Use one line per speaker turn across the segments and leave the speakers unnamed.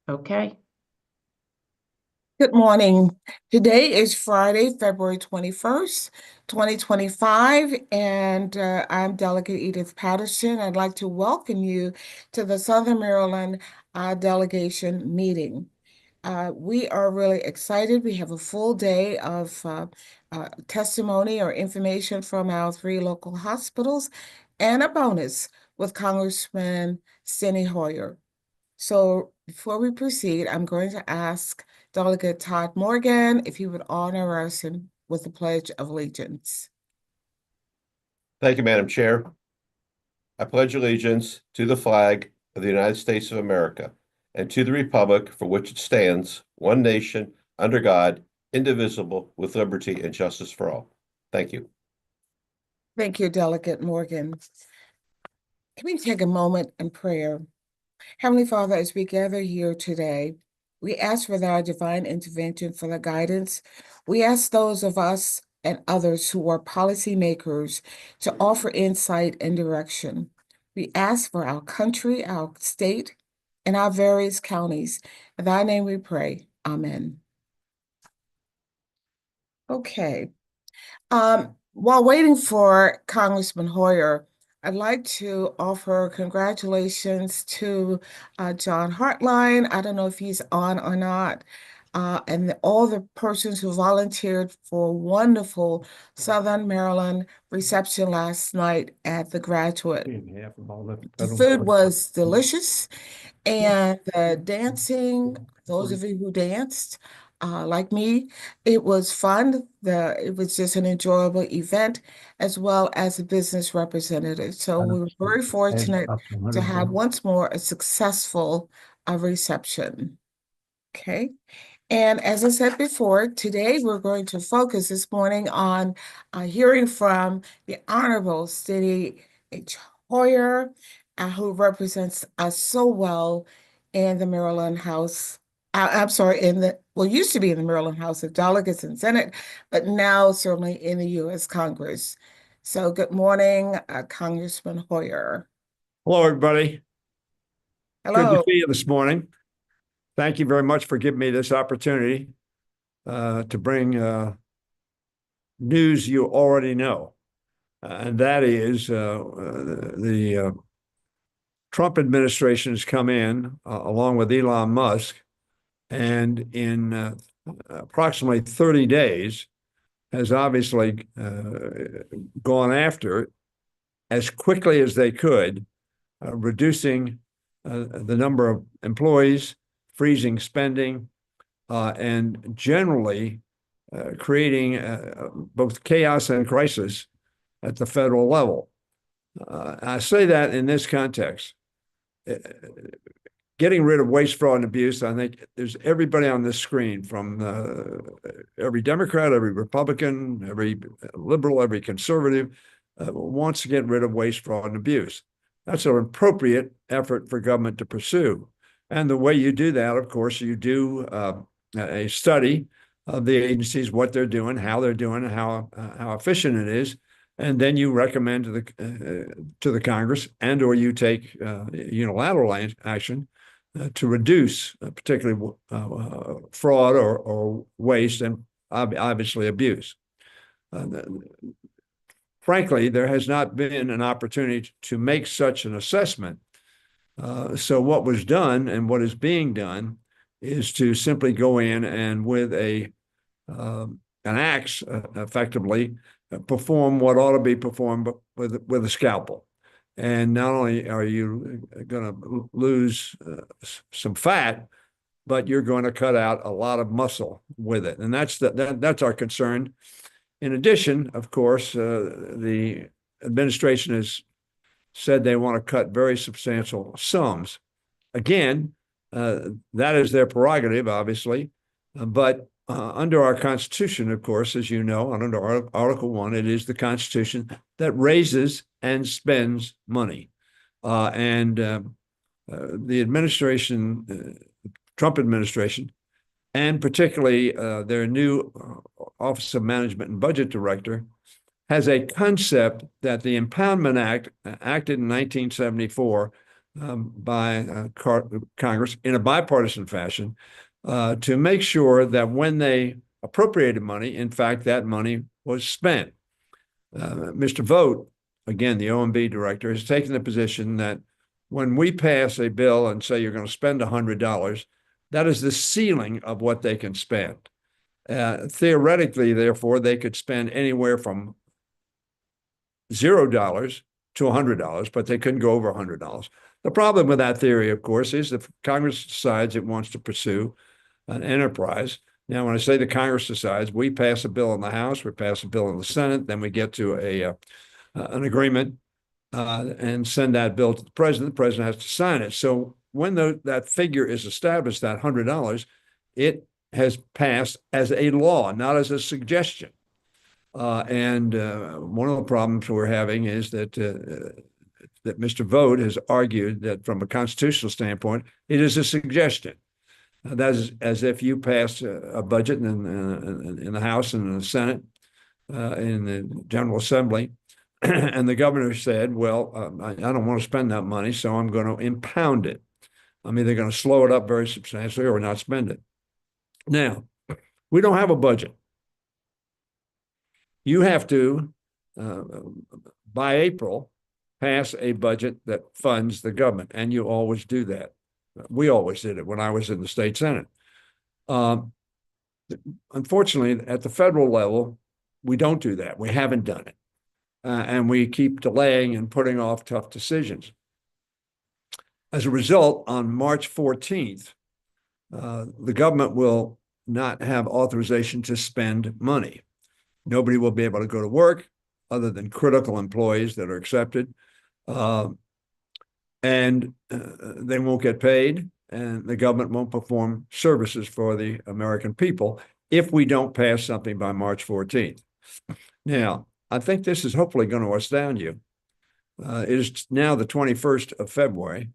Okay.
Good morning. Today is Friday, February 21st, 2025, and I'm Delegate Edith Patterson. I'd like to welcome you to the Southern Maryland delegation meeting. We are really excited. We have a full day of testimony or information from our three local hospitals and a bonus with Congressman Steny Hoyer. So before we proceed, I'm going to ask Delegate Todd Morgan if he would honor us with the Pledge of Allegiance.
Thank you, Madam Chair. I pledge allegiance to the flag of the United States of America and to the republic for which it stands, one nation, under God, indivisible, with liberty and justice for all. Thank you.
Thank you, Delegate Morgan. Can we take a moment in prayer? Heavenly Father, as we gather here today, we ask for thy divine intervention for the guidance. We ask those of us and others who are policymakers to offer insight and direction. We ask for our country, our state, and our various counties. In thy name we pray. Amen. Okay. While waiting for Congressman Hoyer, I'd like to offer congratulations to John Hartline. I don't know if he's on or not. And all the persons who volunteered for a wonderful Southern Maryland reception last night at the graduate. The food was delicious, and the dancing, those of you who danced, like me, it was fun. It was just an enjoyable event, as well as a business representative. So we were very fortunate to have once more a successful reception. Okay. And as I said before, today we're going to focus this morning on hearing from the Honorable Steny H. Hoyer, who represents us so well in the Maryland House. I'm sorry, used to be in the Maryland House of Delegates and Senate, but now certainly in the U.S. Congress. So good morning, Congressman Hoyer.
Hello, everybody. Good to
Hello.
see you this morning. Thank you very much for giving me this opportunity to bring news you already know. And that is the Trump administration has come in along with Elon Musk, and in approximately 30 days has obviously gone after, as quickly as they could, reducing the number of employees, freezing spending, and generally creating both chaos and crisis at the federal level. I say that in this context. Getting rid of waste, fraud, and abuse, I think there's everybody on this screen, from every Democrat, every Republican, every liberal, every conservative, wants to get rid of waste, fraud, and abuse. That's an appropriate effort for government to pursue. And the way you do that, of course, you do a study of the agencies, what they're doing, how and how efficient it is, and then you recommend to the Congress, and or you take unilateral action to reduce particularly fraud or waste, and obviously abuse. Frankly, there has not been an opportunity to make such an assessment. So what was done and what is being done is to simply go in and with an axe, effectively, perform what ought to be performed with a scalpel. And not only are you going to lose some fat, but you're going to cut out a lot of muscle with it. And that's our concern. In addition, of course, the administration has said they want to cut very substantial sums. Again, that is their prerogative, obviously, but under our Constitution, of course, as you know, under Article 1, it is the Constitution that raises and spends money. The administration, Trump administration, and particularly their new Office of Management and Budget Director, has a concept that the Impoundment Act, acted in 1974, by Congress in a bipartisan fashion to make sure that when they appropriated money, in fact, that money was spent. Mr. Vogt, again, the OMB director, has taken the position that when we pass a bill and say you're going to spend $100, that is the ceiling of what they can spend. Theoretically, therefore, they could spend anywhere from $0 to $100, but they couldn't go over $100. The problem with that theory, of course, is if Congress decides it wants to pursue an enterprise. Now, when I say the Congress decides, we pass a bill in the House, we pass a bill in the Senate, then we get to an agreement and send that bill to the president. The president has to sign it. So when that figure is established, that $100, it has passed as a law, not as a suggestion. And one of the problems we're having is that Mr. Vogt has argued that from a constitutional standpoint, it is a suggestion. That is as if you pass a budget in the House and in the Senate, in the General Assembly, and the governor said, well, I don't want to spend that money, so I'm going to impound it. I'm either going to slow it up very substantially or not spend it. Now, we don't have a budget. You have to, by April, pass a budget that funds the government, and you always do that. We always did it when I was in the state Senate. Unfortunately, at the federal level, we don't do that. We haven't done it. And we keep delaying and putting off tough decisions. As a result, on March 14th, the government will not have authorization to spend money. Nobody will be able to go to work other than critical employees that are accepted. And they won't get paid, and the government won't perform services for the American people if we don't pass something by March 14th. Now, I think this is hopefully going to astound you. It is now the 21st of February,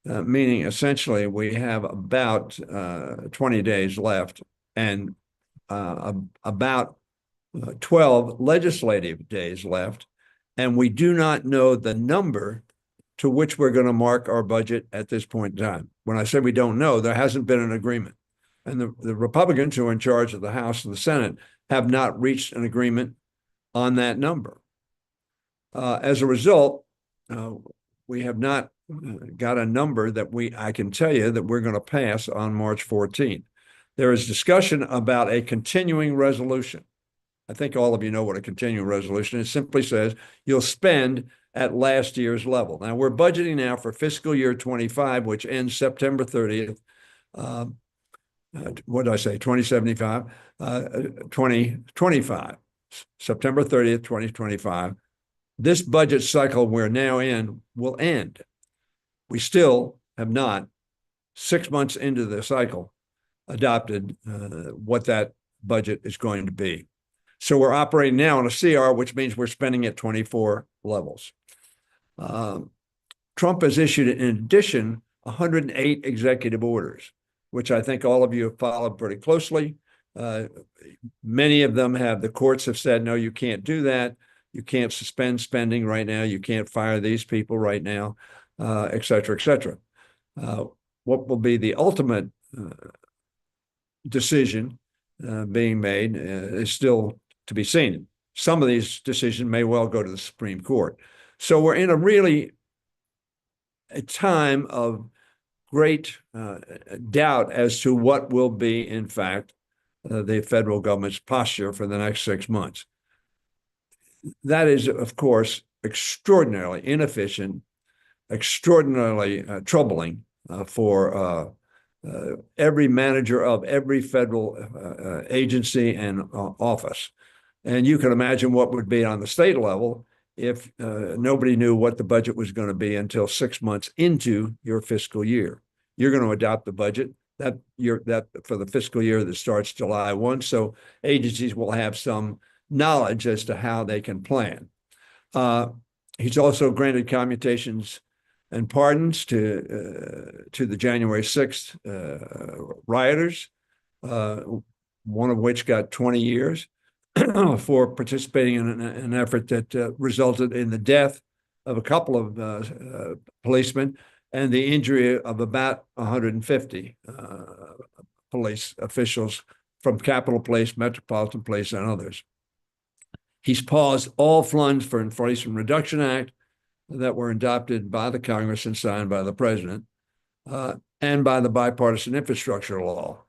meaning essentially we have about 20 days left and about 12 legislative days left, and we do not know the number to which we're going to mark our budget at this point in time. When I say we don't know, there hasn't been an agreement. And the Republicans who are in charge of the House and the Senate have not reached an agreement on that number. As a result, we have not got a number that I can tell you that we're going to pass on March 14th. There is discussion about a continuing resolution. I think all of you know what a continuing resolution is. It simply says you'll spend at last year's level. Now, we're budgeting now for fiscal year 25, which ends September 30th. What did I say? 2075? 2025. September 30th, 2025. This budget cycle we're now in will end. We still have not, 6 months into the cycle, adopted what that budget is going to be. So we're operating now on a CR, which means we're spending at 24 levels. Trump has issued, in addition, 108 executive orders, which I think all of you have followed pretty closely. Many of them the courts have said, no, you can't do that. You can't suspend spending right now. You can't fire these people right now, et cetera, et cetera. What will be the ultimate decision being made is still to be seen. Some of these decisions may well go to the Supreme Court. So we're in a time of great doubt as to what will be, in fact, the federal government's posture for the next 6 months. That is, of course, extraordinarily inefficient, extraordinarily troubling for every manager of every federal agency and office. And you can imagine what would be on the state level if nobody knew what the budget was going to be until 6 months into your fiscal year. You're going to adopt the budget that for the fiscal year that starts July 1. So agencies will have some knowledge as to how they can plan. He's also granted commutations and pardons to the January 6th rioters, one of which got 20 years for participating in an effort that resulted in the death of a couple of policemen and the injury of about 150 police officials from Capitol Police, Metropolitan Police, and others. He's paused all funds for Inflation Reduction Act that were adopted by the Congress and signed by the president, and by the bipartisan infrastructure law.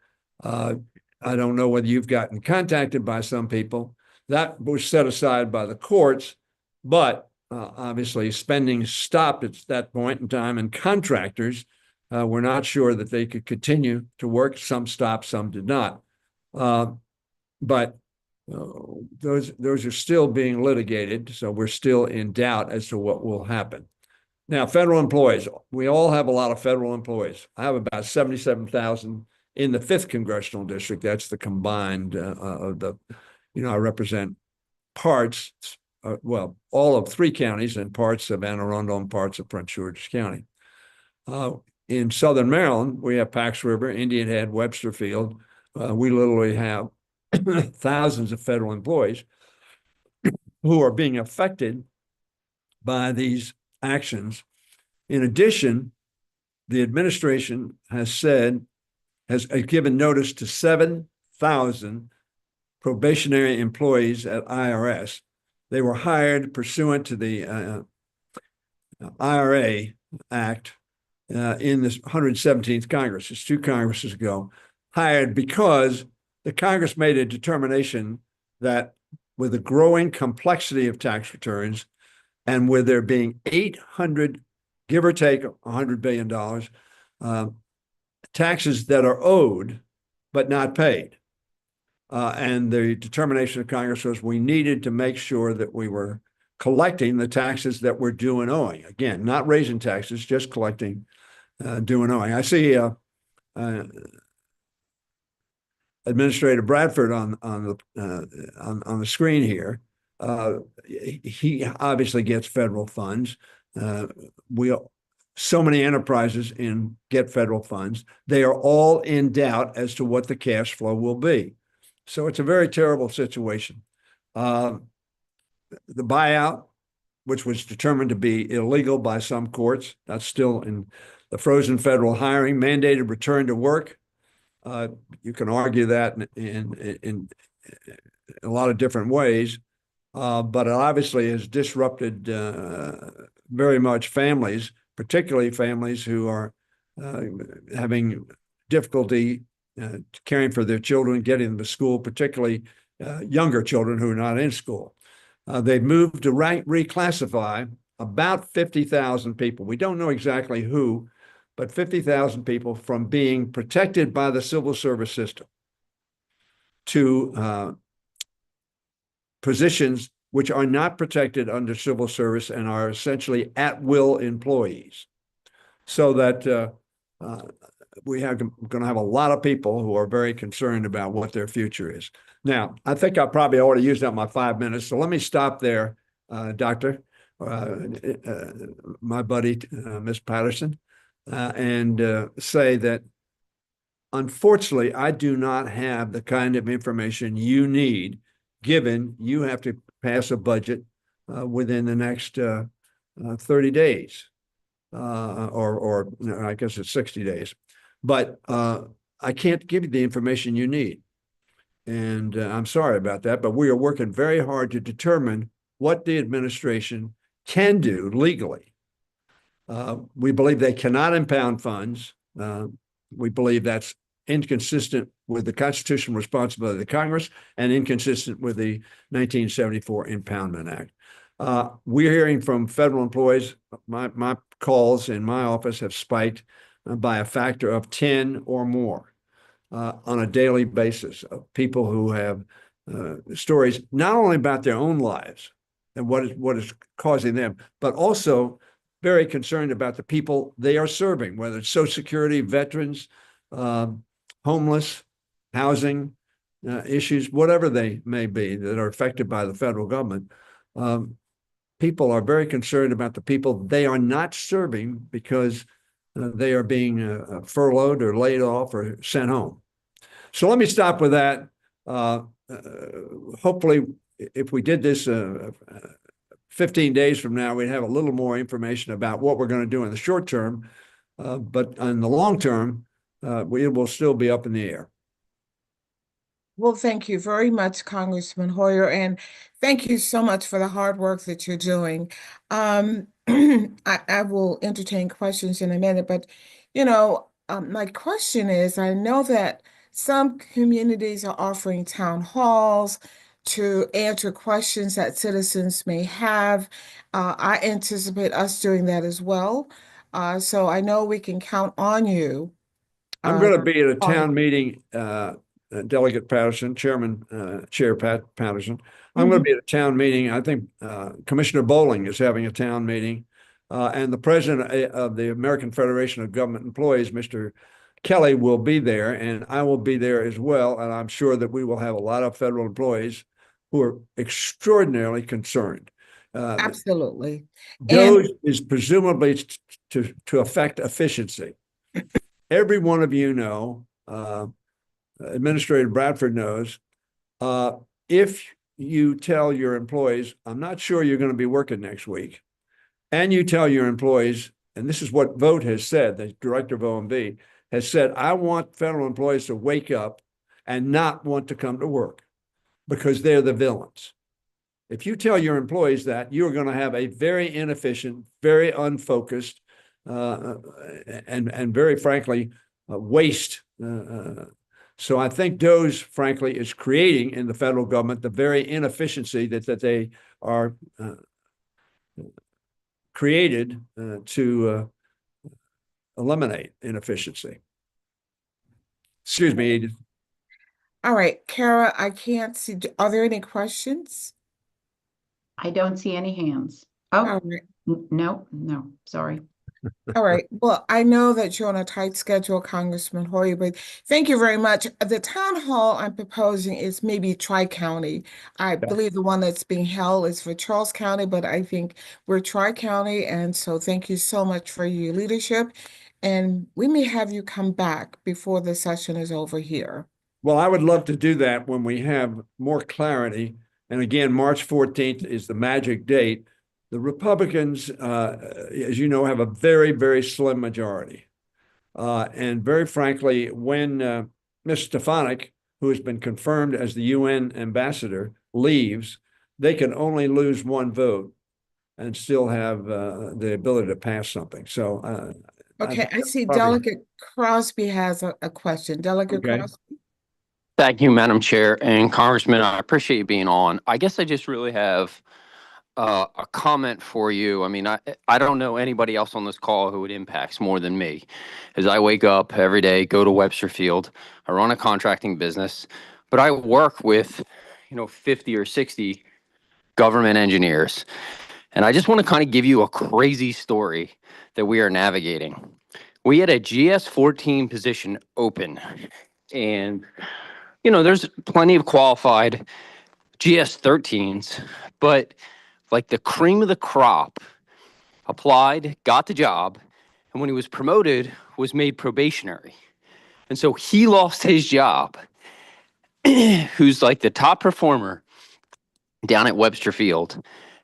I don't know whether you've gotten contacted by some people. That was set aside by the courts, but obviously spending stopped at that point in time, and contractors were not sure that they could continue to work. Some stopped, some did not. But those are still being litigated, so we're still in doubt as to what will happen. Now, federal employees, we all have a lot of federal employees. I have about 77,000 in the 5th Congressional District. That's the combined of the, I represent parts, well, all of 3 counties and parts of Anne Arundel and parts of Prince George's County. In Southern Maryland, we have Pax River, Indian Head, Webster Field. We literally have thousands of federal employees who are being affected by these actions. In addition, the administration has given notice to 7,000 probationary employees at IRS. They were hired pursuant to the IRA Act in this 117th Congress. It's 2 Congresses ago, hired because the Congress made a determination that with the growing complexity of tax returns, and with there being 800, give or take $100 billion, taxes that are owed but not paid. And the determination of Congress was we needed to make sure that we were collecting the taxes that were due and owing. Again, not raising taxes, just collecting due and owing. I see Administrator Bradford on the screen here. He obviously gets federal funds. So many enterprises get federal funds. They are all in doubt as to what the cash flow will be. So it's a very terrible situation. The buyout, which was determined to be illegal by some courts, that's still in the frozen federal hiring, mandated return to work. You can argue that in a lot of different ways. But it obviously has disrupted very much families, particularly families who are having difficulty caring for their children, getting them to school, particularly younger children who are not in school. They've moved to reclassify about 50,000 people. We don't know exactly who, but 50,000 people from being protected by the civil service system to positions which are not protected under civil service and are essentially at-will employees. So that we are going to have a lot of people who are very concerned about what their future is. Now, I think I probably ought to use up my 5 minutes, so let me stop there, Doctor, my buddy, Ms. Patterson, and say that unfortunately, I do not have the kind of information you need, given you have to pass a budget within the next 30 days, or I guess it's 60 days. But I can't give you the information you need. And I'm sorry about that, but we are working very hard to determine what the administration can do legally. We believe they cannot impound funds. We believe that's inconsistent with the constitutional responsibility of the Congress and inconsistent with the 1974 Impoundment Act. We're hearing from federal employees. My calls in my office have spiked by a factor of 10 or more on a daily basis of people who have stories not only about their own lives and what is causing them, but also very concerned about the people they are serving, whether it's Social Security, veterans, homeless, housing issues, whatever they may be that are affected by the federal government. People are very concerned about the people they are not serving because they are being furloughed or laid off or sent home. So let me stop with that. Hopefully, if we did this 15 days from now, we'd have a little more information about what we're going to do in the short term But in the long term, it will still be up in the air.
Well, thank you very much, Congressman Hoyer, and thank you so much for the hard work that you're doing. I will entertain questions in a minute, but my question is, I know that some communities are offering town halls to answer questions that citizens may have. I anticipate us doing that as well. So I know we can count on you.
I'm
Uh,
going to be at a
on-
town meeting, Delegate Patterson, Chair Pat Patterson. I'm going to
Mhm.
be at a town meeting. I think Commissioner Bowling is having a town meeting, and the president of the American Federation of Government Employees, Mr. Kelly, will be there, and I will be there as well. And I'm sure that we will have a lot of federal employees who are extraordinarily concerned.
Absolutely. And
DOGE is presumably to affect efficiency. Every one of you know, Administrator Bradford knows, if you tell your employees, I'm not sure you're going to be working next week, and you tell your employees, and this is what Vote has said, the director of OMB has said, I want federal employees to wake up and not want to come to work because they're the villains. If you tell your employees that, you're going to have a very inefficient, very unfocused, and very frankly, waste. So I think DOGE, frankly, is creating in the federal government the very inefficiency that they are created to eliminate inefficiency. Excuse me, Edith.
all right, Kara, I can't see. Are there any questions?
I don't see any hands.
All
Oh,
right.
no, sorry.
All right. Well, I know that you're on a tight schedule, Congressman Hoyer, but thank you very much. The town hall I'm proposing is maybe Tri-County. I believe the one that's being held is for Charles County, but I think we're Tri-County. And so thank you so much for your leadership. And we may have you come back before the session is over here.
Well, I would love to do that when we have more clarity. And again, March 14th is the magic date. The Republicans, as you know, have a very, very slim majority. And very frankly, when Ms. Stefanik, who has been confirmed as the UN ambassador, leaves, they can only lose one vote and still have the ability to pass something. So,
Okay, I see
probably
Delegate Crosby has a question. Delegate
okay.
Crosby?
Thank you, Madam Chair. And Congressman, I appreciate you being on. I guess I just really have a comment for you. I mean, I don't know anybody else on this call who it impacts more than me. As I wake up every day, go to Webster Field, I run a contracting business, but I work with, 50 or 60 government engineers. And I just want to kind of give you a crazy story that we are navigating. We had a GS-14 position open, and there's plenty of qualified GS-13s, but like the cream of the crop applied, got the job, and when he was promoted, was made probationary. And so he lost his job, who's like the top performer down at Webster Field.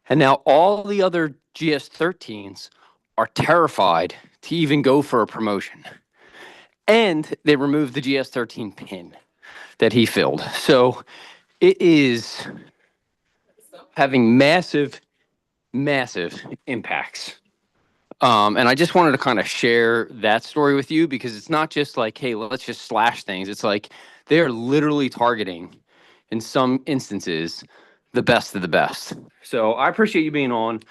And now all the other GS-13s are terrified to even go for a promotion. And they removed the GS-13 pin that he filled. So it is having massive, massive impacts. And I just wanted to kind of share that story with you because it's not just like, hey, let's just slash things. It's like they're literally targeting, in some instances, the best of the best. So I appreciate you being on.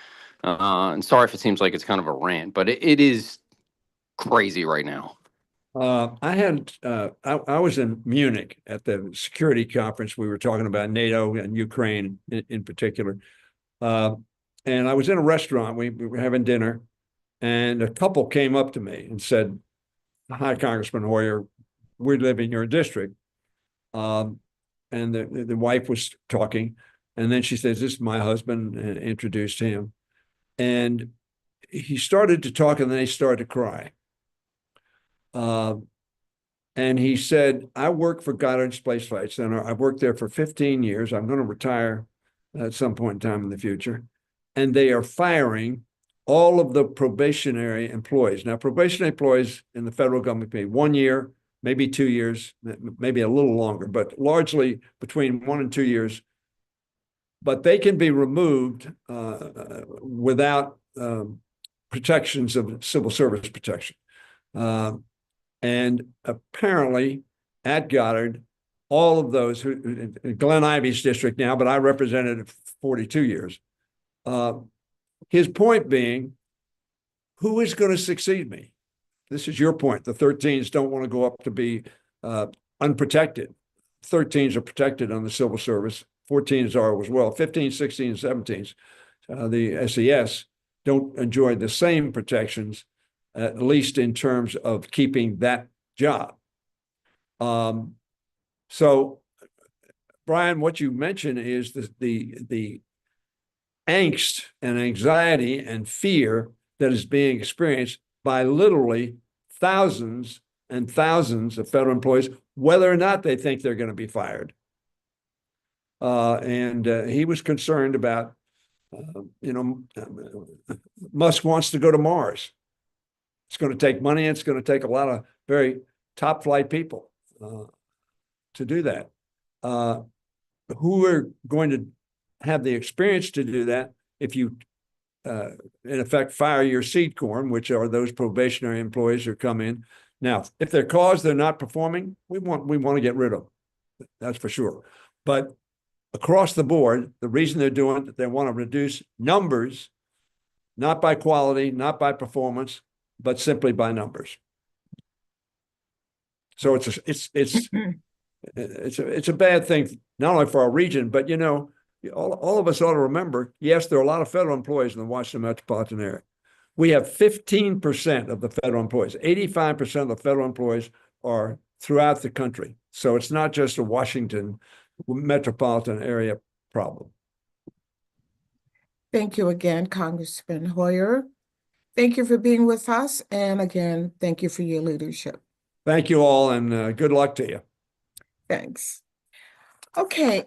And sorry if it seems like it's kind of a rant, but it is crazy right now.
I was in Munich at the security conference. We were talking about NATO and Ukraine in particular. And I was in a restaurant. We were having dinner, and a couple came up to me and said, "Hi, Congressman Hoyer, we live in your district." And the wife was talking, and then she says, "This is my husband," and introduced him. And he started to talk, and then he started to cry. And he said, I work for Goddard Space Flight Center. I've worked there for 15 years. I'm going to retire at some point in time in the future. And they are firing all of the probationary employees. Now, probationary employees in the federal government pay 1 year, maybe 2 years, maybe a little longer, but largely between 1 and 2 years. But they can be removed without protections of civil service protection. And apparently at Goddard, all of those who, Glenn Ivy's district now, but I represented it for 42 years. His point being, who is going to succeed me? This is your point. The 13s don't want to go up to be unprotected. 13s are protected on the civil service. 14s are as well. 15s, 16s, 17s, the SES don't enjoy the same protections, at least in terms of keeping that job. So, Brian, what you mentioned is the angst and anxiety and fear that is being experienced by literally thousands and thousands of federal employees, whether or not they think they're going to be fired. And he was concerned about, Musk wants to go to Mars. It's going to take money. It's going to take a lot of very top flight people to do that. Who are going to have the experience to do that if you, in effect, fire your seed corn, which are those probationary employees who come in. Now, if they're cause they're not performing, we want to get rid of them. That's for sure. But across the board, the reason they're doing it, they want to reduce numbers, not by quality, not by performance, but simply by numbers. So it's a bad thing, not only for our region, but all of us ought to remember, yes, there are a lot of federal employees in the Washington metropolitan area. We have 15% of the federal employees. 85% of the federal employees are throughout the country. So it's not just a Washington metropolitan area problem.
Thank you again, Congressman Hoyer. Thank you for being with us. And again, thank you for your leadership.
Thank you all, and good luck to you.
Thanks. Okay,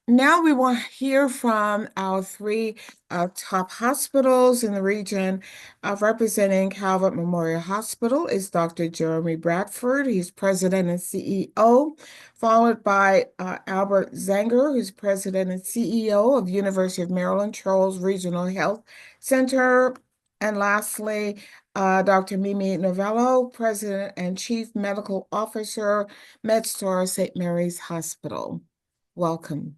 now we want to hear from our three top hospitals in the region. Representing Calvert Memorial Hospital is Dr. Jeremy Bradford. He's president and CEO, followed by Albert Zanger, who's president and CEO of University of Maryland Charles Regional Health Center. And lastly, Dr. Mimi Novello, President and Chief Medical Officer, MedStar St. Mary's Hospital. Welcome.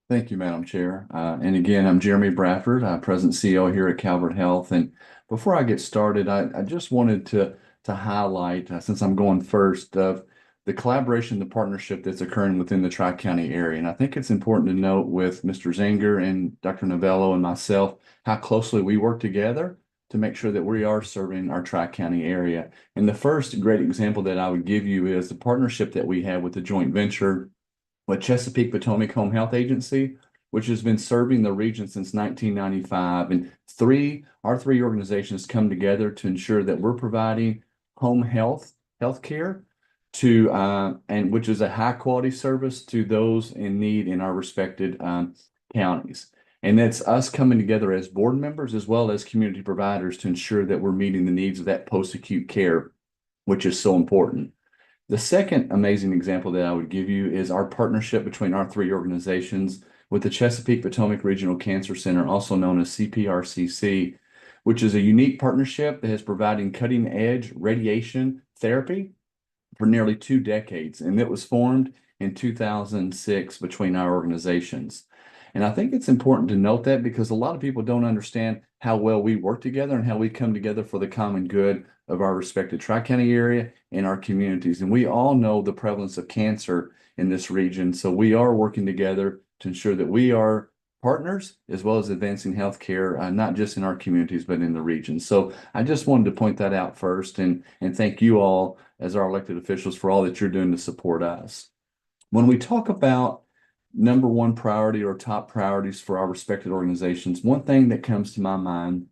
Thank you, Madam Chair. And again, I'm Jeremy Bradford, President and CEO here at Calvert Health. And before I get started, I just wanted to highlight, since I'm going first, of the collaboration, the partnership that's occurring within the Tri-County area. And I think it's important to note with Mr. Zanger and Dr. Novello and myself, how closely we work together to make sure that we are serving our Tri-County area. And the first great example that I would give you is the partnership that we have with the joint venture with Chesapeake Potomac Home Health Agency, which has been serving the region since 1995. And our three organizations come together to ensure that we're providing home health care to and which is a high quality service to those in need in our respected counties. And that's us coming together as board members as well as community providers to ensure that we're meeting the needs of that post-acute care, which is so important. The second amazing example that I would give you is our partnership between our three organizations with the Chesapeake Potomac Regional Cancer Center, also known as CPRCC, which is a unique partnership that is providing cutting-edge radiation therapy for nearly 2 decades. And it was formed in 2006 between our organizations. And I think it's important to note that because a lot of people don't understand how well we work together and how we come together for the common good of our respected Tri-County area and our communities. And we all know the prevalence of cancer in this region. So we are working together to ensure that we are partners as well as advancing healthcare, not just in our communities, but in the region. So I just wanted to point that out first and thank you all as our elected officials for all that you're doing to support us. When we talk about number one priority or top priorities for our respected organizations, one thing that comes to my mind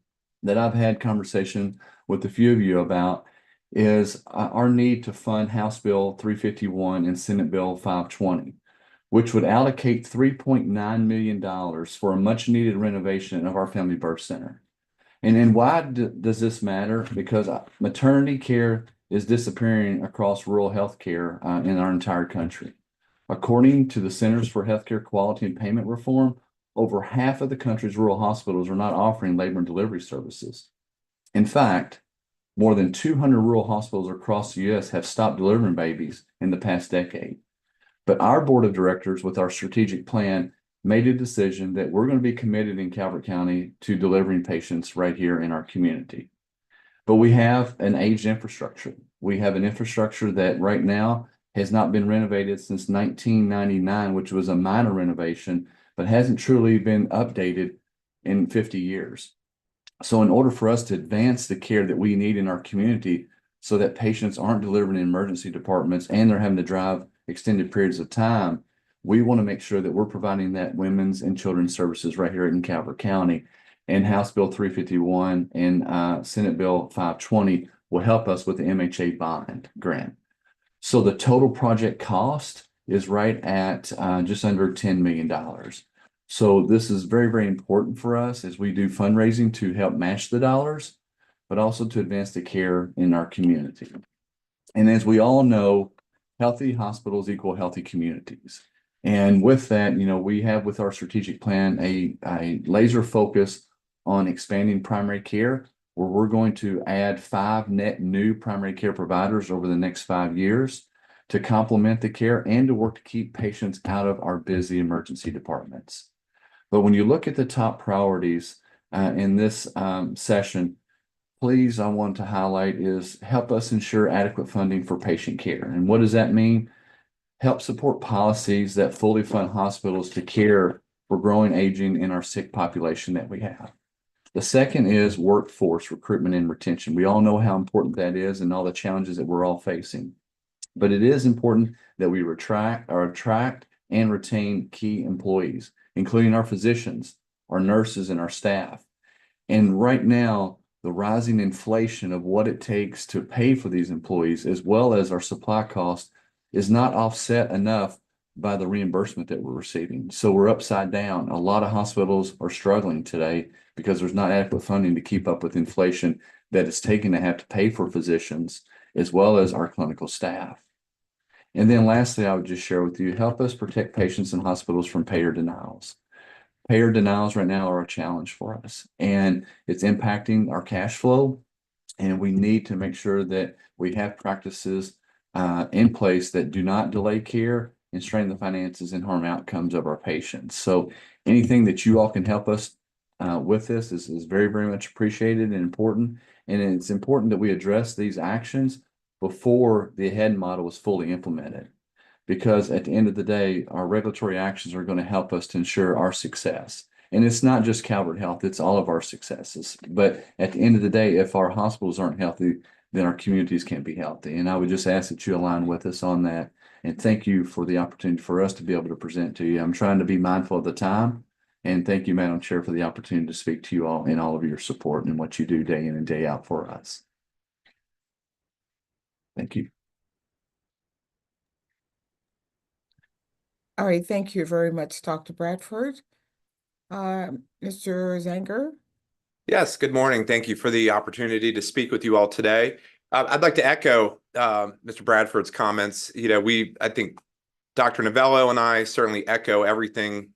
that I've had conversation with a few of you about is our need to fund House Bill 351 and Senate Bill 520, which would allocate $3.9 million for a much needed renovation of our Family Birth Center. And why does this matter? Because maternity care is disappearing across rural healthcare in our entire country. According to the Centers for Healthcare Quality and Payment Reform, over half of the country's rural hospitals are not offering labor and delivery services. In fact, more than 200 rural hospitals across the U.S. have stopped delivering babies in the past decade. But our board of directors, with our strategic plan, made a decision that we're going to be committed in Calvert County to delivering patients right here in our community. But we have an aged infrastructure. We have an infrastructure that right now has not been renovated since 1999, which was a minor renovation, but hasn't truly been updated in 50 years. So in order for us to advance the care that we need in our community so that patients aren't delivered in emergency departments and they're having to drive extended periods of time, we want to make sure that we're providing that women's and children's services right here in Calvert County. And House Bill 351 and Senate Bill 520 will help us with the MHA bond grant. So the total project cost is right at just under $10 million. So this is very, very important for us as we do fundraising to help match the dollars, but also to advance the care in our community. And as we all know, healthy hospitals equal healthy communities. And with that, we have with our strategic plan a laser focus on expanding primary care, where we're going to add 5 net new primary care providers over the next 5 years to complement the care and to work to keep patients out of our busy emergency departments. But when you look at the top priorities in this session, please, I want to highlight is help us ensure adequate funding for patient care. And what does that mean? Help support policies that fully fund hospitals to care for growing aging in our sick population that we have. The second is workforce recruitment and retention. We all know how important that is and all the challenges that we're all facing. But it is important that we attract and retain key employees, including our physicians, our nurses, and our staff. And right now, the rising inflation of what it takes to pay for these employees, as well as our supply cost, is not offset enough by the reimbursement that we're receiving. So we're upside down. A lot of hospitals are struggling today because there's not adequate funding to keep up with inflation that it's taken to have to pay for physicians as well as our clinical staff. And then lastly, I would just share with you, help us protect patients in hospitals from payer denials. Payer denials right now are a challenge for us, and it's impacting our cash flow. And we need to make sure that we have practices in place that do not delay care and strain the finances and harm outcomes of our patients. So anything that you all can help us with this is very, very much appreciated and important. And it's important that we address these actions before the AHEAD model is fully implemented. Because at the end of the day, our regulatory actions are going to help us to ensure our success. And it's not just Calvert Health, it's all of our successes. But at the end of the day, if our hospitals aren't healthy, then our communities can't be healthy. And I would just ask that you align with us on that. And thank you for the opportunity for us to be able to present to you. I'm trying to be mindful of the time. And thank you, Madam Chair, for the opportunity to speak to you all and all of your support and what you do day in and day out for us. Thank you.
All right, thank you very much, Dr. Bradford. Mr. Zanger?
Yes, good morning. Thank you for the opportunity to speak with you all today. I'd like to echo Mr. Bradford's comments. I think Dr. Novello and I certainly echo everything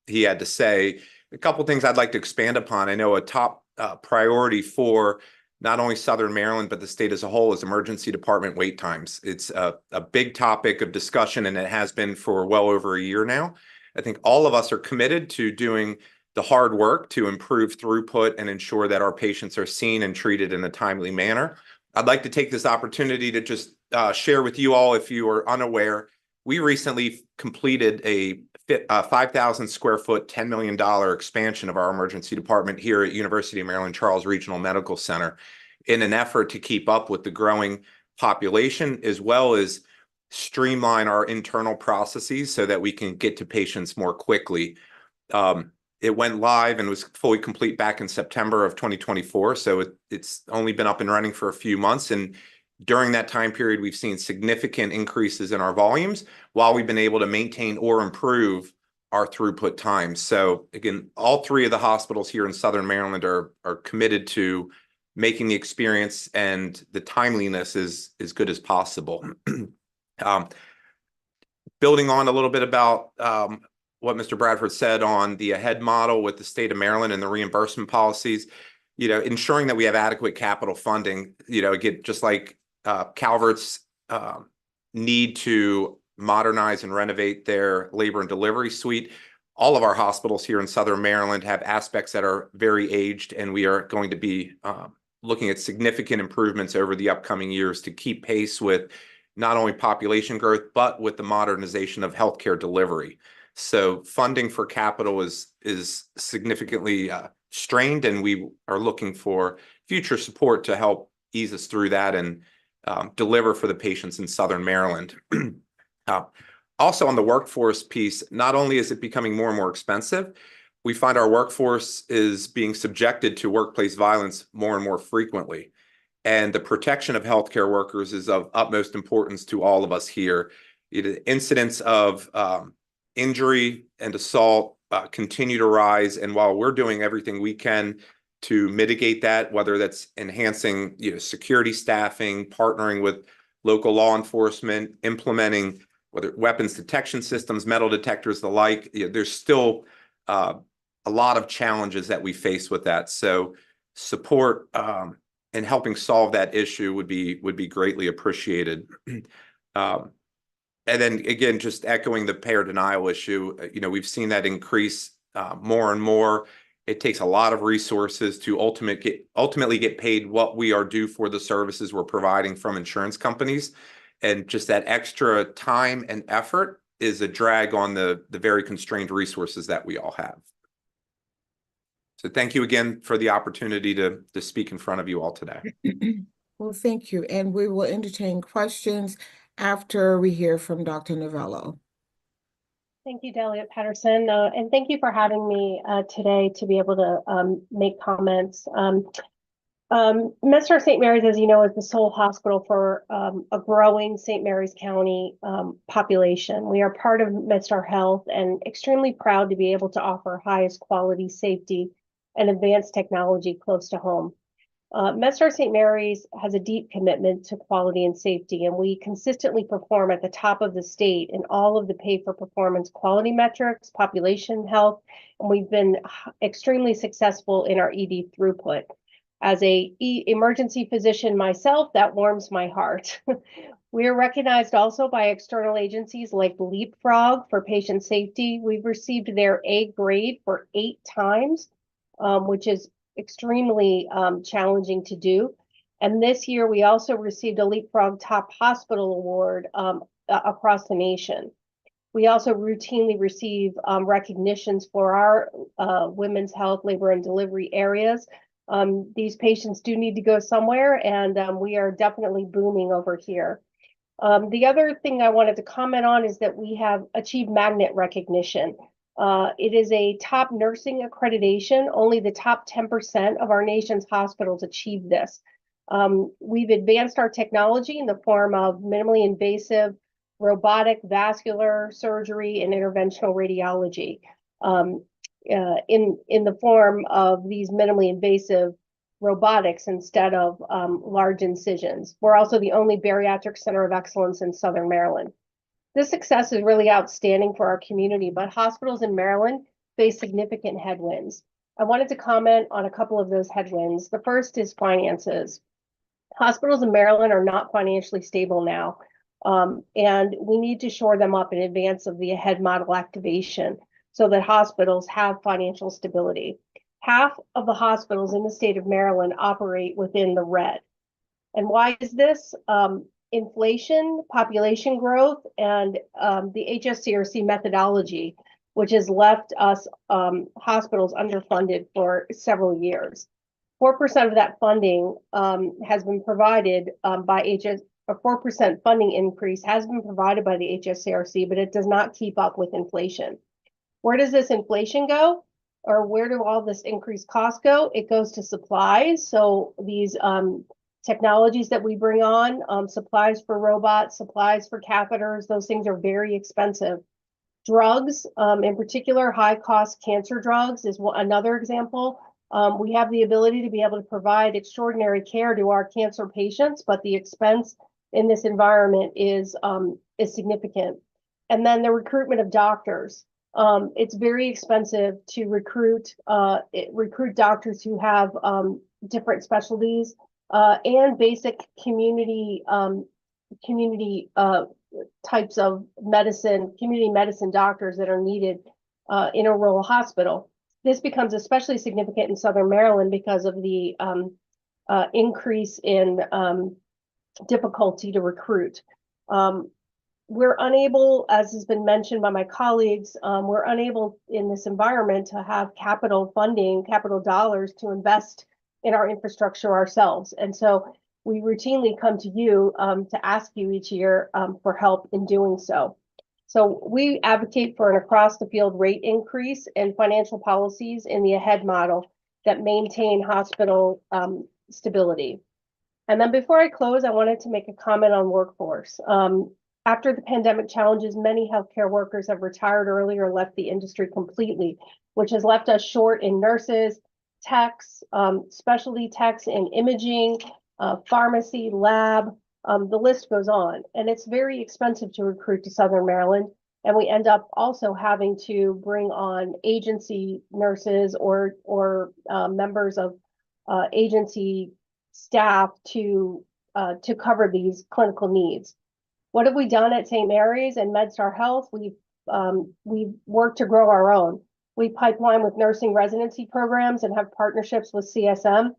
he had to say. A couple things I'd like to expand upon. I know a top priority for not only Southern Maryland, but the state as a whole is emergency department wait times. It's a big topic of discussion, and it has been for well over a year now. I think all of us are committed to doing the hard work to improve throughput and ensure that our patients are seen and treated in a timely manner. I'd like to take this opportunity to just share with you all, if you are unaware, we recently completed a 5,000 square foot, $10 million expansion of our emergency department here at University of Maryland Charles Regional Medical Center in an effort to keep up with the growing population, as well as streamline our internal processes so that we can get to patients more quickly. It went live and was fully complete back in September of 2024. So it's only been up and running for a few months. And during that time period, we've seen significant increases in our volumes while we've been able to maintain or improve our throughput times. So again, all three of the hospitals here in Southern Maryland are committed to making the experience and the timeliness as good as possible. Building on a little bit about what Mr. Bradford said on the AHEAD model with the state of Maryland and the reimbursement policies, ensuring that we have adequate capital funding, again, just like Calvert's need to modernize and renovate their labor and delivery suite. All of our hospitals here in Southern Maryland have aspects that are very aged, and we are going to be looking at significant improvements over the upcoming years to keep pace with not only population growth, but with the modernization of healthcare delivery. So funding for capital is significantly strained, and we are looking for future support to help ease us through that and deliver for the patients in Southern Maryland. Also on the workforce piece, not only is it becoming more and more expensive, we find our workforce is being subjected to workplace violence more and more frequently. And the protection of healthcare workers is of utmost importance to all of us here. Incidents of injury and assault continue to rise. And while we're doing everything we can to mitigate that, whether that's enhancing security staffing, partnering with local law enforcement, implementing whether weapons detection systems, metal detectors, the like, there's still a lot of challenges that we face with that. So support and helping solve that issue would be greatly appreciated. And then again, just echoing the payer denial issue, we've seen that increase more and more. It takes a lot of resources to ultimately get paid what we are due for the services we're providing from insurance companies. And just that extra time and effort is a drag on the very constrained resources that we all have. So thank you again for the opportunity to speak in front of you all today.
Well, thank you. And we will entertain questions after we hear from Dr. Novello.
Thank you, Delegate Patterson, and thank you for having me today to be able to make comments. MedStar St. Mary's, as you know, is the sole hospital for a growing St. Mary's County population. We are part of MedStar Health and extremely proud to be able to offer highest quality, safety, and advanced technology close to home. MedStar St. Mary's has a deep commitment to quality and safety, and we consistently perform at the top of the state in all of the pay-for-performance quality metrics, population health, and we've been extremely successful in our ED throughput. As a emergency physician myself, that warms my heart. We are recognized also by external agencies like Leapfrog for patient safety. We've received their A grade for 8 times, which is extremely challenging to do. And this year, we also received a Leapfrog Top Hospital Award across the nation. We also routinely receive recognitions for our women's health, labor, and delivery areas. These patients do need to go somewhere, and we are definitely booming over here. The other thing I wanted to comment on is that we have achieved magnet recognition. It is a top nursing accreditation. Only the top 10% of our nation's hospitals achieve this. We've advanced our technology in the form of minimally invasive robotic vascular surgery and interventional radiology. In the form of these minimally invasive robotics instead of large incisions. We're also the only bariatric center of excellence in Southern Maryland. This success is really outstanding for our community, but hospitals in Maryland face significant headwinds. I wanted to comment on a couple of those headwinds. The first is finances. Hospitals in Maryland are not financially stable now, and we need to shore them up in advance of the AHEAD model activation so that hospitals have financial stability. Half of the hospitals in the state of Maryland operate within the red. And why is this? Inflation, population growth, and the HSCRC methodology, which has left us hospitals underfunded for several years. 4% of that funding has been provided by a 4% funding increase has been provided by the HSCRC, but it does not keep up with inflation. Where does this inflation go? Or where do all this increased costs go? It goes to supplies. So these technologies that we bring on, supplies for robots, supplies for catheters, those things are very expensive. Drugs, in particular, high-cost cancer drugs is another example. We have the ability to be able to provide extraordinary care to our cancer patients, but the expense in this environment is significant. And then the recruitment of doctors. It's very expensive to recruit doctors who have different specialties and basic community types of medicine, community medicine doctors that are needed in a rural hospital. This becomes especially significant in Southern Maryland because of the increase in difficulty to recruit. We're unable, as has been mentioned by my colleagues, we're unable in this environment to have capital funding, capital dollars to invest in our infrastructure ourselves. And so we routinely come to you to ask you each year for help in doing so. So we advocate for an across-the-field rate increase and financial policies in the AHEAD model that maintain hospital stability. And then before I close, I wanted to make a comment on workforce. After the pandemic challenges, many healthcare workers have retired early or left the industry completely, which has left us short in nurses, techs, specialty techs in imaging, pharmacy, lab, the list goes on. And it's very expensive to recruit to Southern Maryland. And we end up also having to bring on agency nurses or members of agency staff to cover these clinical needs. What have we done at St. Mary's and MedStar Health? We've worked to grow our own. We pipeline with nursing residency programs and have partnerships with CSM.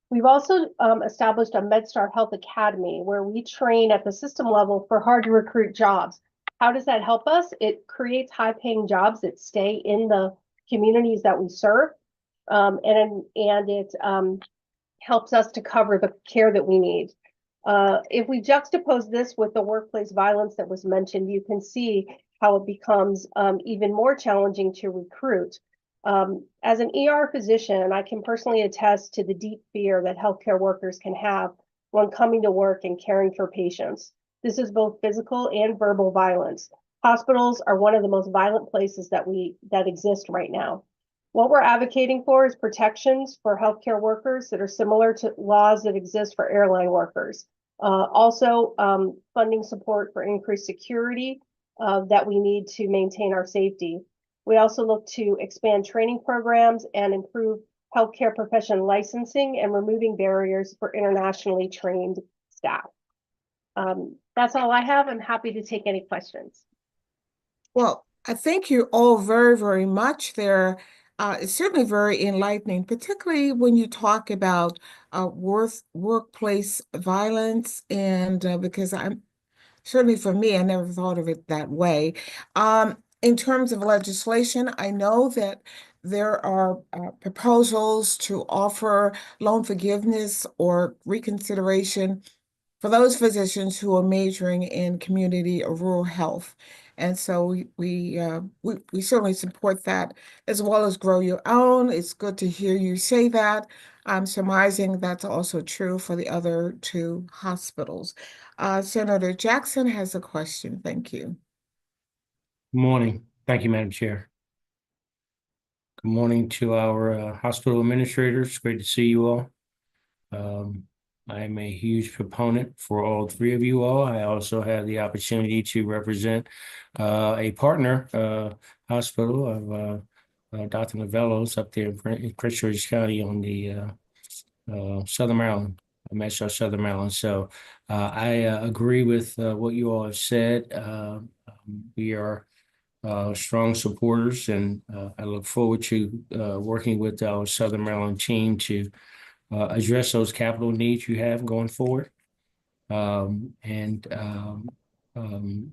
We've also established a MedStar Health Academy where we train at the system level for hard to recruit jobs. How does that help us? It creates high-paying jobs that stay in the communities that we serve, and it helps us to cover the care that we need. If we juxtapose this with the workplace violence that was mentioned, you can see how it becomes even more challenging to recruit. As an ER physician, I can personally attest to the deep fear that healthcare workers can have when coming to work and caring for patients. This is both physical and verbal violence. Hospitals are one of the most violent places that exist right now. What we're advocating for is protections for healthcare workers that are similar to laws that exist for airline workers. Also, funding support for increased security that we need to maintain our safety. We also look to expand training programs and improve healthcare profession licensing and removing barriers for internationally trained staff. That's all I have. I'm happy to take any questions.
Well, I thank you all very, very much. It's certainly very enlightening, particularly when you talk about workplace violence, and because certainly for me, I never thought of it that way. In terms of legislation, I know that there are proposals to offer loan forgiveness or reconsideration for those physicians who are majoring in community or rural health. And so we certainly support that, as well as grow your own. It's good to hear you say that. I'm surmising that's also true for the other two hospitals. Senator Jackson has a question. Thank you.
Good morning. Thank you, Madam Chair. Good morning to our hospital administrators. Great to see you all. I am a huge proponent for all three of you all. I also have the opportunity to represent a partner hospital of Dr. Novello's up there in Prince George's County on the Southern Maryland, Metro Southern Maryland. So I agree with what you all have said. We are strong supporters, and I look forward to working with our Southern Maryland team to address those capital needs you have going forward. You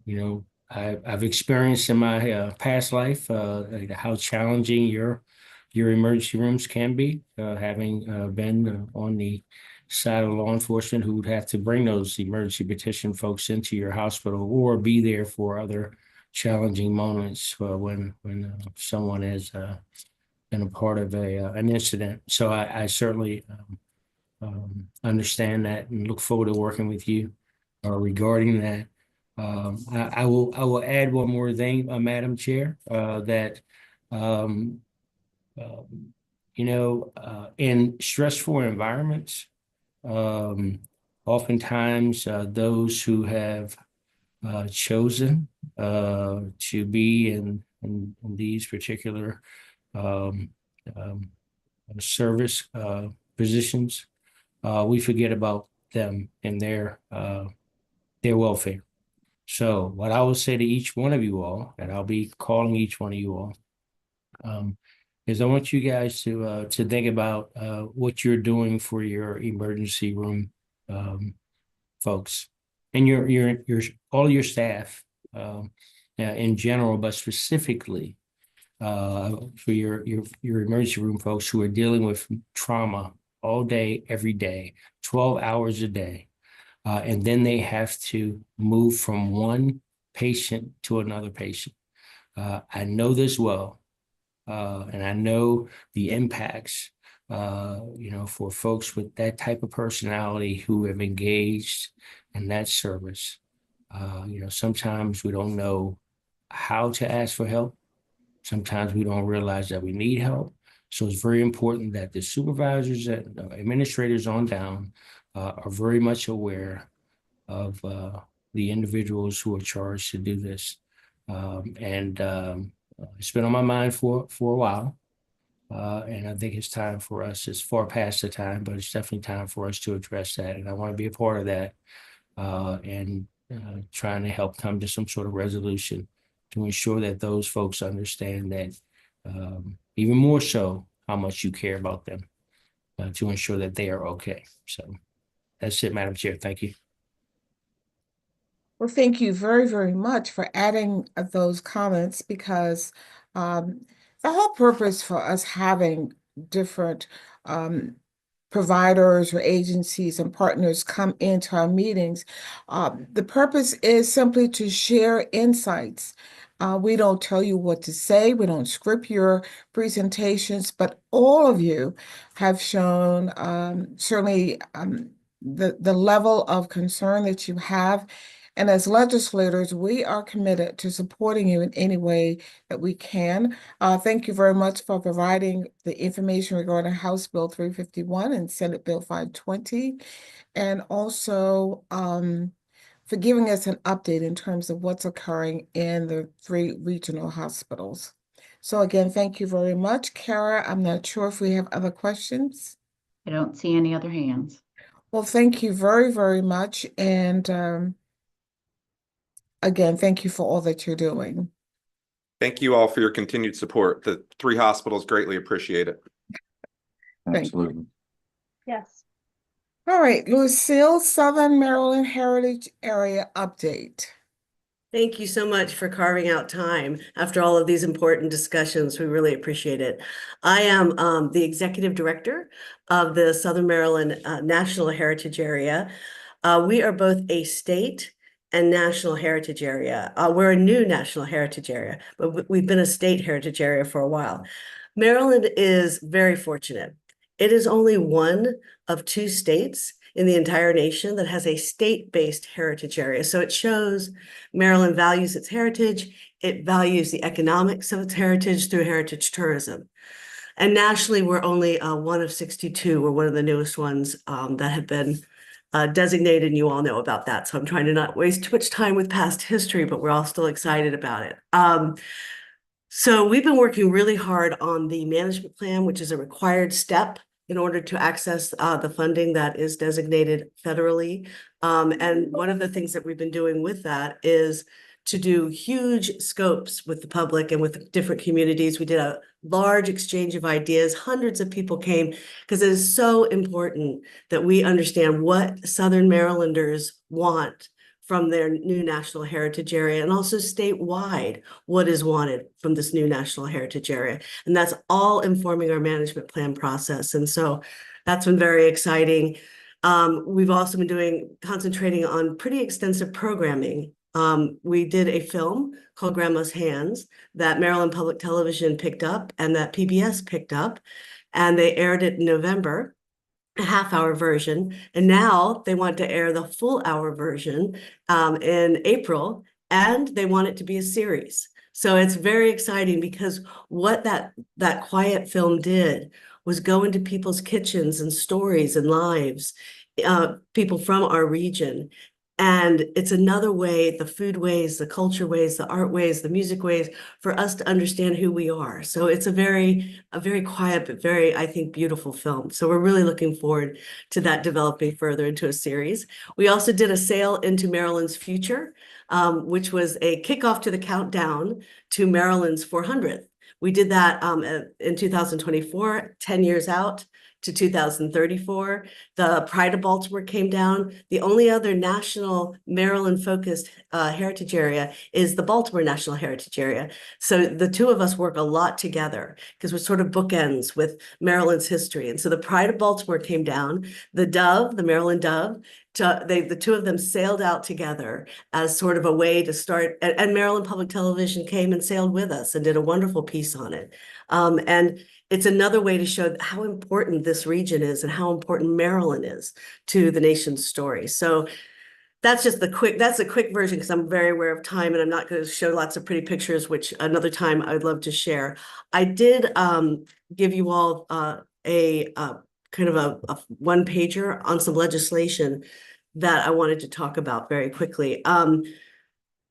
know, I've experienced in my past life how challenging your emergency rooms can be, having been on the side of law enforcement who would have to bring those emergency petition folks into your hospital or be there for other challenging moments when someone has been a part of an incident. So I certainly understand that and look forward to working with you regarding that. I will add one more thing, Madam Chair, that um, in stressful environments, oftentimes those who have chosen to be in these particular um, um, service positions, we forget about them and their welfare. So what I will say to each one of you all, and I'll be calling each one of you all, is I want you guys to think about what you're doing for your emergency room folks and your all your staff in general, but specifically for your emergency room folks who are dealing with trauma all day, every day, 12 hours a day. And then they have to move from one patient to another patient. I know this well, and I know the impacts, for folks with that type of personality who have engaged in that service. Sometimes we don't know how to ask for help. Sometimes we don't realize that we need help. So it's very important that the supervisors and administrators on down are very much aware of the individuals who are charged to do this. It's been on my mind for a while. And I think it's time for us, it's far past the time, but it's definitely time for us to address that. And I want to be a part of that and trying to help come to some sort of resolution to ensure that those folks understand that even more so how much you care about them to ensure that they are okay. So that's it, Madam Chair. Thank you.
Well, thank you very, very much for adding those comments because the whole purpose for us having different providers or agencies and partners come into our meetings, the purpose is simply to share insights. We don't tell you what to say. We don't script your presentations, but all of you have shown certainly the level of concern that you have. And as legislators, we are committed to supporting you in any way that we can. Thank you very much for providing the information regarding House Bill 351 and Senate Bill 520, and also for giving us an update in terms of what's occurring in the 3 regional hospitals. So again, thank you very much. Kara, I'm not sure if we have other questions.
I don't see any other hands.
Well, thank you very, very much. And again, thank you for all that you're doing.
Thank you all for your continued support. The 3 hospitals greatly appreciate it.
Absolutely.
Yes.
All right, Lucille, Southern Maryland Heritage Area update.
Thank you so much for carving out time after all of these important discussions. We really appreciate it. I am the executive director of the Southern Maryland National Heritage Area. We are both a state and national heritage area. We're a new national heritage area, but we've been a state heritage area for a while. Maryland is very fortunate. It is only one of 2 states in the entire nation that has a state-based heritage area. So it shows Maryland values its heritage. It values the economics of its heritage through heritage tourism. And nationally, we're only one of 62. We're one of the newest ones that have been designated, and you all know about that. So I'm trying to not waste too much time with past history, but we're all still excited about it. So we've been working really hard on the management plan, which is a required step in order to access the funding that is designated federally. And one of the things that we've been doing with that is to do huge scopes with the public and with different communities. We did a large exchange of ideas. Hundreds of people came because it is so important that we understand what Southern Marylanders want from their new national heritage area, and also statewide what is wanted from this new national heritage area. And that's all informing our management plan process. And so that's been very exciting. We've also been concentrating on pretty extensive programming. We did a film called Grandma's Hands that Maryland Public Television picked up and that PBS picked up, and they aired it in November. a half-hour version, and now they want to air the full-hour version in April, and they want it to be a series. So it's very exciting because what that quiet film did was go into people's kitchens and stories and lives, people from our region. And it's another way, the food ways, the culture ways, the art ways, the music ways, for us to understand who we are. So it's a very quiet, but very, I think, beautiful film. So we're really looking forward to that developing further into a series. We also did a sail into Maryland's future, which was a kickoff to the countdown to Maryland's 400th. We did that in 2024, 10 years out to 2034. The Pride of Baltimore came down. The only other national Maryland-focused heritage area is the Baltimore National Heritage Area. So the two of us work a lot together because we're sort of bookends with Maryland's history. And so the Pride of Baltimore came down. The Dove, the Maryland Dove, the two of them sailed out together as sort of a way to start, and Maryland Public Television came and sailed with us and did a wonderful piece on it. And it's another way to show how important this region is and how important Maryland is to the nation's story. So that's a quick version because I'm very aware of time and I'm not going to show lots of pretty pictures, which another time I'd love to share. I did give you all a kind of a one pager on some legislation that I wanted to talk about very quickly. To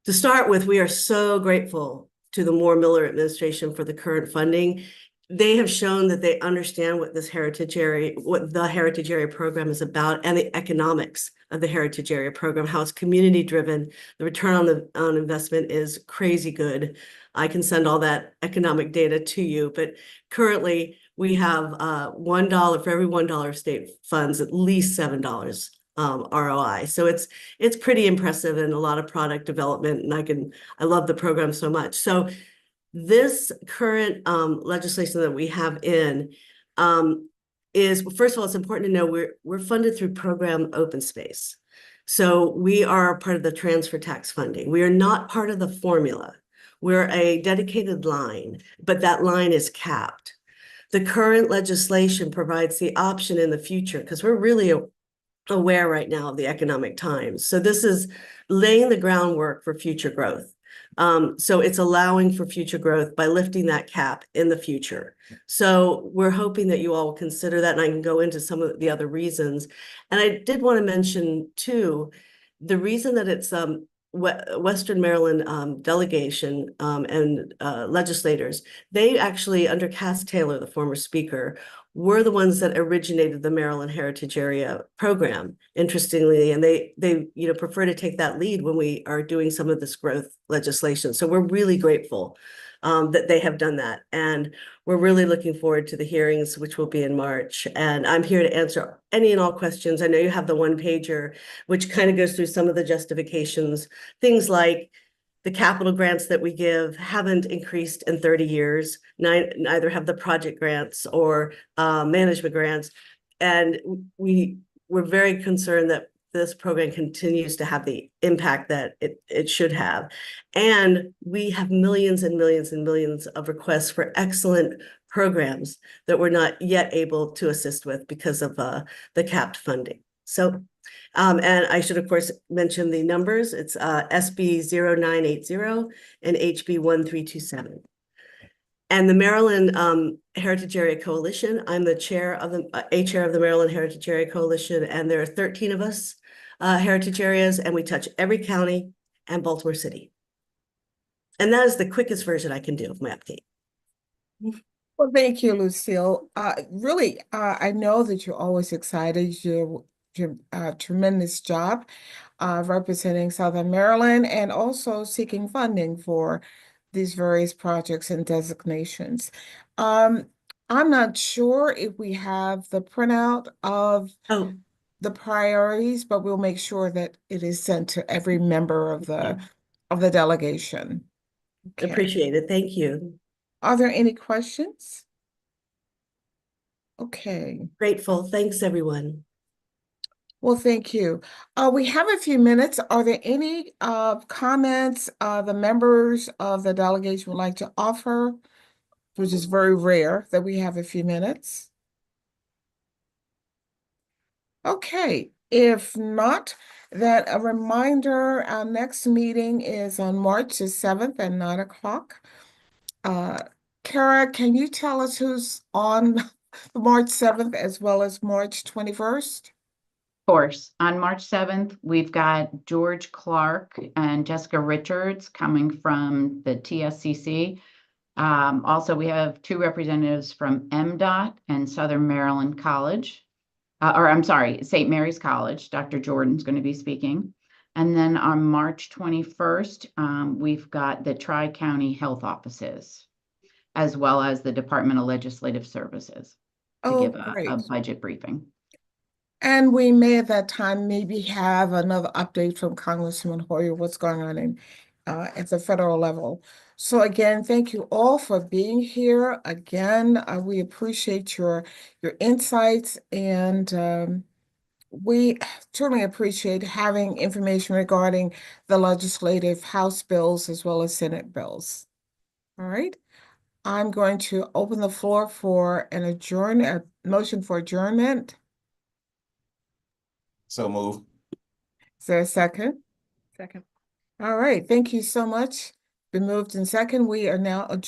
start with, we are so grateful to the Moore-Miller administration for the current funding. They have shown that they understand what the heritage area program is about and the economics of the heritage area program, how it's community driven. The return on investment is crazy good. I can send all that economic data to you, but currently we have $1 for every $1 of state funds, at least $7 ROI. So it's pretty impressive and a lot of product development, and I love the program so much. So this current legislation that we have in is, first of all, it's important to know we're funded through program open space. So we are part of the transfer tax funding. We are not part of the formula. We're a dedicated line, but that line is capped. The current legislation provides the option in the future, because we're really aware right now of the economic times. So this is laying the groundwork for future growth. So it's allowing for future growth by lifting that cap in the future. So we're hoping that you all will consider that, and I can go into some of the other reasons. And I did want to mention too, the reason that it's Western Maryland delegation and legislators, they actually, under Cass Taylor, the former speaker, were the ones that originated the Maryland Heritage Area program, interestingly, and they prefer to take that lead when we are doing some of this growth legislation. So we're really grateful that they have done that. And we're really looking forward to the hearings, which will be in March. And I'm here to answer any and all questions. I know you have the one pager, which kind of goes through some of the justifications, things like the capital grants that we give haven't increased in 30 years. Neither have the project grants or management grants. And we're very concerned that this program continues to have the impact that it should have. And we have millions and millions and millions of requests for excellent programs that we're not yet able to assist with because of the capped funding. So, and I should, of course, mention the numbers. It's SB 0980 and HB 1327. And the Maryland Heritage Area Coalition, I'm the chair of the Maryland Heritage Area Coalition, and there are 13 of us heritage areas, and we touch every county and Baltimore City. And that is the quickest version I can do of my update.
Well, thank you, Lucille. Really, I know that you're always excited. You're a tremendous job representing Southern Maryland and also seeking funding for these various projects and designations. I'm not sure if we have the printout of the priorities, but we'll make sure that it is sent to every member of the delegation. Okay.
Appreciate it. Thank you.
Are there any questions? Okay.
Grateful. Thanks, everyone.
Well, thank you. We have a few minutes. Are there any comments the members of the delegation would like to offer, which is very rare that we have a few minutes? Okay, if not, then a reminder, our next meeting is on March the 7th at 9 o'clock. Kara, can you tell us who's on March 7th as well as March 21st?
Of course, on March 7th, we've got George Clark and Jessica Richards coming from the TSCC. Also, we have two representatives from MDOT and Southern Maryland College. I'm sorry, St. Mary's College. Dr. Jordan's going to be speaking. And then on March 21st, we've got the Tri-County Health Offices, as well as the Department of Legislative Services to give a
Great.
budget briefing.
And we may at that time maybe have another update from Congressman Hoyer, what's going on in at the federal level. So again, thank you all for being here. Again, we appreciate your insights, and we truly appreciate having information regarding the legislative House bills as well as Senate bills. All right. I'm going to open the floor for a motion for adjournment.
So move.
Is there a second?
Second.
All right, thank you so much. Been moved in second. We are now adjourned.